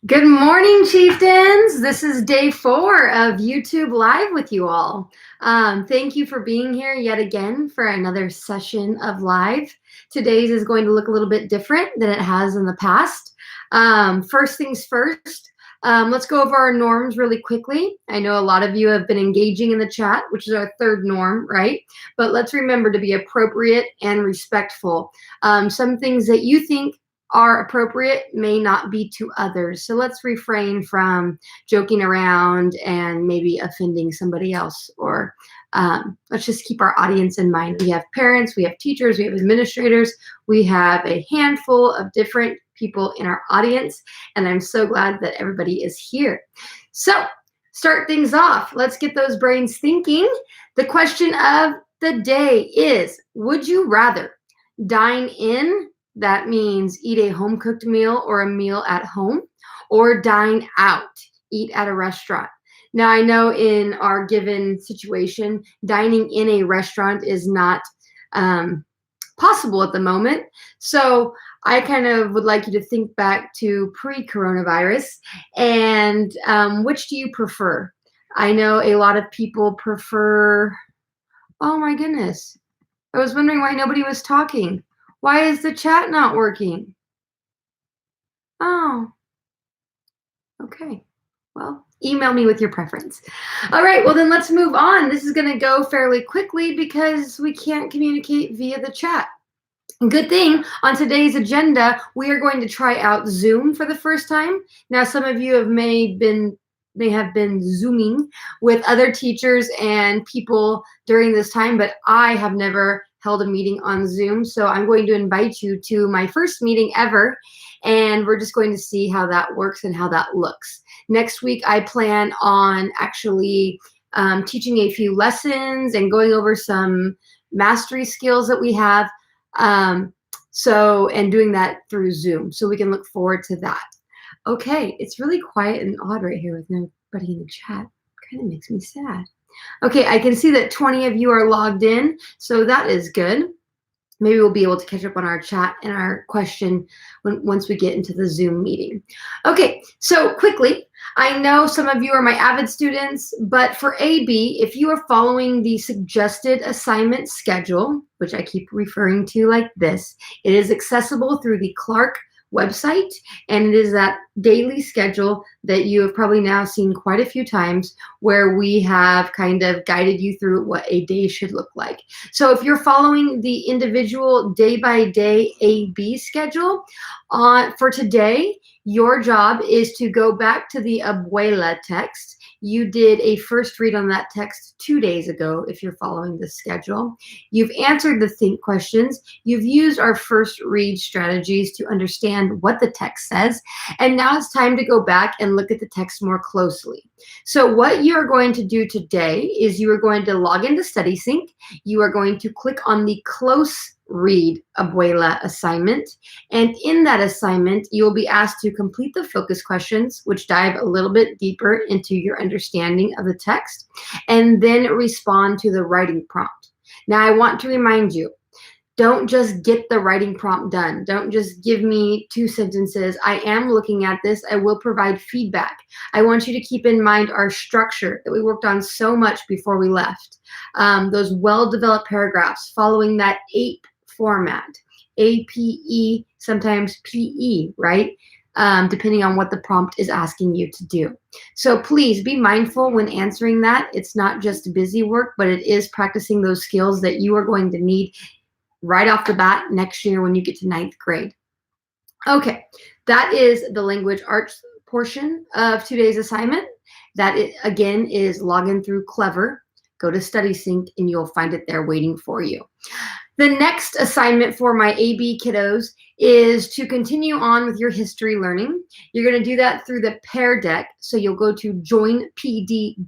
Good morning, chieftains. This is day 4 of YouTube Live with you all. Thank you for being here yet again for another session of live. Today's is going to look a little bit different than it has in the past. First things first, let's go over our norms really quickly. I know a lot of you have been engaging in the chat, which is our third norm, right? But let's remember to be appropriate and respectful. Some things that you think are appropriate may not be to others. So let's refrain from joking around and maybe offending somebody else, or let's just keep our audience in mind. We have parents, we have teachers, we have administrators, we have a handful of different people in our audience, and I'm so glad that everybody is here. So start things off. Let's get those brains thinking. The question of the day is, would you rather dine in? That means eat a home-cooked meal or a meal at home, or dine out, eat at a restaurant. Now, I know in our given situation, dining in a restaurant is not possible at the moment. So I kind of would like you to think back to pre-coronavirus, and which do you prefer? I know a lot of people prefer, oh my goodness, I was wondering why nobody was talking. Why is the chat not working? Oh, okay. Well, email me with your preference. All right, well then let's move on. This is gonna go fairly quickly because we can't communicate via the chat. Good thing on today's agenda, we are going to try out Zoom for the first time. Now, some of you may have been Zooming with other teachers and people during this time, but I have never held a meeting on Zoom. So I'm going to invite you to my first meeting ever, and we're just going to see how that works and how that looks. Next week, I plan on actually teaching a few lessons and going over some mastery skills that we have. And doing that through Zoom. So we can look forward to that. Okay, it's really quiet and odd right here with nobody in the chat. Kind of makes me sad. Okay, I can see that 20 of you are logged in, so that is good. Maybe we'll be able to catch up on our chat and our question once we get into the Zoom meeting. Okay, so quickly, I know some of you are my avid students, but for AB, if you are following the suggested assignment schedule, which I keep referring to like this, it is accessible through the Clark website, and it is that daily schedule that you have probably now seen quite a few times, where we have kind of guided you through what a day should look like. So if you're following the individual day-by-day AB schedule, for today, your job is to go back to the Abuela text. You did a first read on that text 2 days ago if you're following the schedule. You've answered the think questions. You've used our first read strategies to understand what the text says. And now it's time to go back and look at the text more closely. So what you're going to do today is you are going to log into StudySync. You are going to click on the close read Abuela assignment. And in that assignment, you will be asked to complete the focus questions, which dive a little bit deeper into your understanding of the text, and then respond to the writing prompt. Now, I want to remind you, don't just get the writing prompt done. Don't just give me 2 sentences. I am looking at this. I will provide feedback. I want you to keep in mind our structure that we worked on so much before we left. Those well-developed paragraphs following that APE format, APE, sometimes PE, right? Depending on what the prompt is asking you to do. So please be mindful when answering that. It's not just busy work, but it is practicing those skills that you are going to need right off the bat next year when you get to 9th grade. Okay, that is the language arts portion of today's assignment. That, again, is log in through Clever. Go to StudySync and you'll find it there waiting for you. The next assignment for my AB kiddos is to continue on with your history learning. You're going to do that through the Peardeck. So you'll go to joinpd.com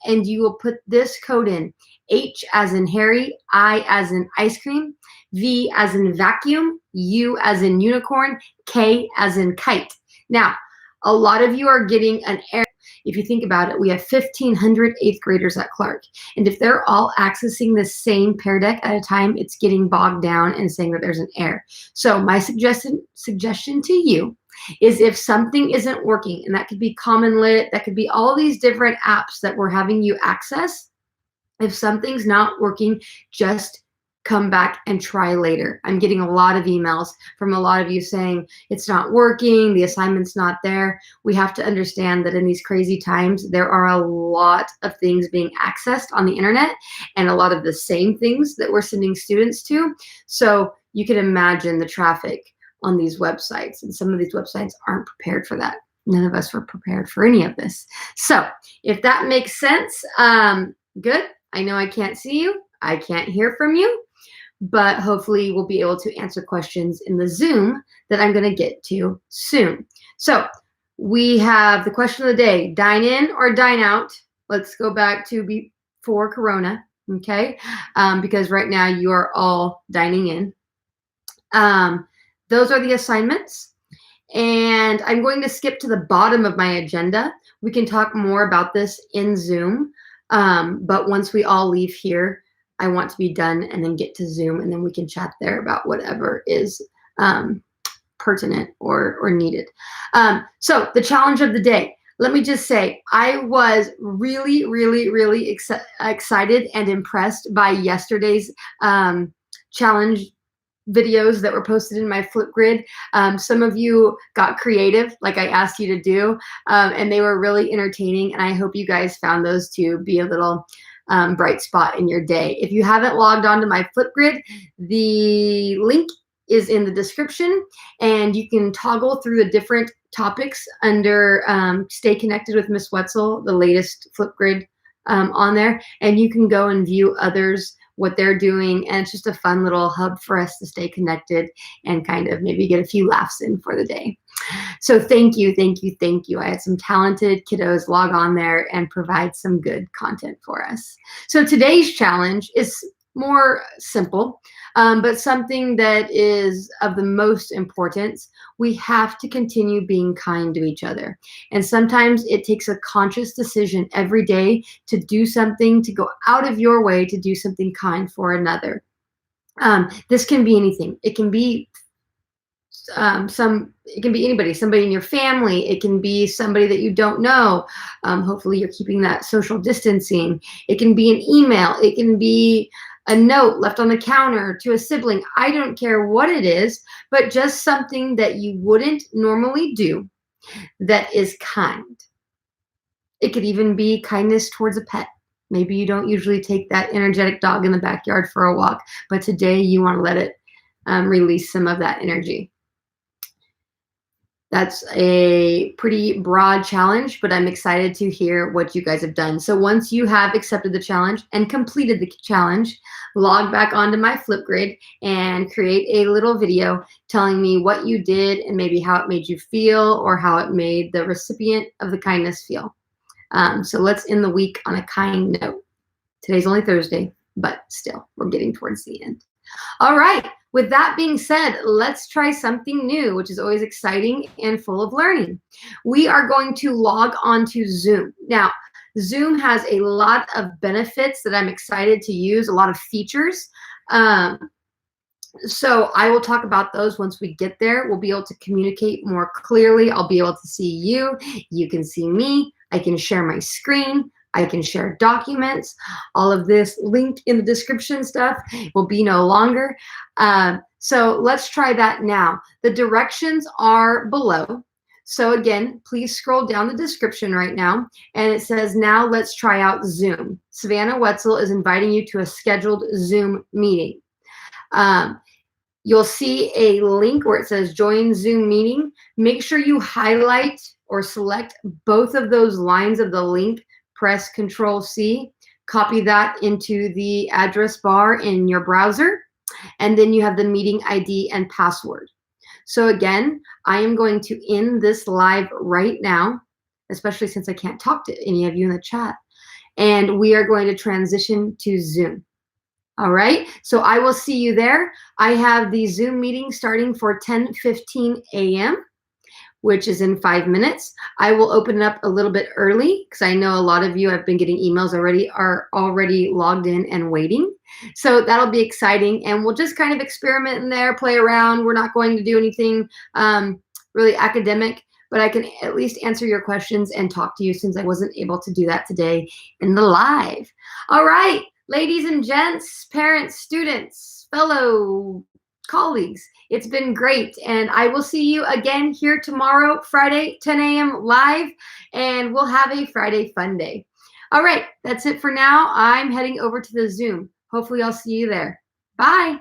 and you will put this code in: H as in Harry, I as in ice cream, V as in vacuum, U as in unicorn, K as in kite. Now, a lot of you are getting an error. If you think about it, we have 1,500 8th graders at Clark. And if they're all accessing the same Peardeck at a time, it's getting bogged down and saying that there's an error. So my suggestion to you is if something isn't working, and that could be Common Lit, that could be all these different apps that we're having you access. If something's not working, just come back and try later. I'm getting a lot of emails from a lot of you saying it's not working, the assignment's not there. We have to understand that in these crazy times, there are a lot of things being accessed on the internet and a lot of the same things that we're sending students to. So you can imagine the traffic on these websites, and some of these websites aren't prepared for that. None of us were prepared for any of this. So if that makes sense, good. I know I can't see you, I can't hear from you, but hopefully we'll be able to answer questions in the Zoom that I'm going to get to soon. So we have the question of the day, dine in or dine out? Let's go back to before Corona, okay? Because right now you are all dining in. Those are the assignments. And I'm going to skip to the bottom of my agenda. We can talk more about this in Zoom. But once we all leave here, I want to be done and then get to Zoom, and then we can chat there about whatever is pertinent or needed. So the challenge of the day. Let me just say, I was really, really, really excited and impressed by yesterday's challenge videos that were posted in my Flipgrid. Some of you got creative, like I asked you to do, and they were really entertaining. And I hope you guys found those to be a little bright spot in your day. If you haven't logged on to my Flipgrid, the link is in the description, and you can toggle through the different topics under Stay Connected with Miss Wetzel, the latest Flipgrid on there, and you can go and view others, what they're doing, and it's just a fun little hub for us to stay connected and kind of maybe get a few laughs in for the day. So thank you, thank you, thank you. I had some talented kiddos log on there and provide some good content for us. So today's challenge is more simple, but something that is of the most importance. We have to continue being kind to each other. And sometimes it takes a conscious decision every day to do something, to go out of your way to do something kind for another. This can be anything. It can be it can be anybody, somebody in your family. It can be somebody that you don't know. Hopefully you're keeping that social distancing. It can be an email. It can be a note left on the counter to a sibling. I don't care what it is, but just something that you wouldn't normally do that is kind. It could even be kindness towards a pet. Maybe you don't usually take that energetic dog in the backyard for a walk, but today you want to let it release some of that energy. That's a pretty broad challenge, but I'm excited to hear what you guys have done. So once you have accepted the challenge and completed the challenge, log back onto my Flipgrid and create a little video telling me what you did and maybe how it made you feel or how it made the recipient of the kindness feel. So let's end the week on a kind note. Today's only Thursday, but still, we're getting towards the end. All right. With that being said, let's try something new, which is always exciting and full of learning. We are going to log on to Zoom. Now, Zoom has a lot of benefits that I'm excited to use, a lot of features. So I will talk about those once we get there. We'll be able to communicate more clearly. I'll be able to see you. You can see me. I can share my screen. I can share documents. All of this linked in the description stuff will be no longer. So let's try that now. The directions are below. So again, please scroll down the description right now. And it says, now let's try out Zoom. Savannah Wetzel is inviting you to a scheduled Zoom meeting. You'll see a link where it says join Zoom meeting. Make sure you highlight or select both of those lines of the link. Press Control-C, copy that into the address bar in your browser, and then you have the meeting ID and password. So again, I am going to end this live right now, especially since I can't talk to any of you in the chat, and we are going to transition to Zoom. All right, so I will see you there. I have the Zoom meeting starting for 10:15 a.m., which is in 5 minutes. I will open it up a little bit early because I know a lot of you have been getting emails already, are already logged in and waiting. So that'll be exciting. And we'll just kind of experiment in there, play around. We're not going to do anything really academic, but I can at least answer your questions and talk to you since I wasn't able to do that today in the live. All right, ladies and gents, parents, students, fellow colleagues, it's been great. And I will see you again here tomorrow, Friday, 10 a.m. live, and we'll have a Friday fun day. All right, that's it for now. I'm heading over to the Zoom. Hopefully I'll see you there. Bye.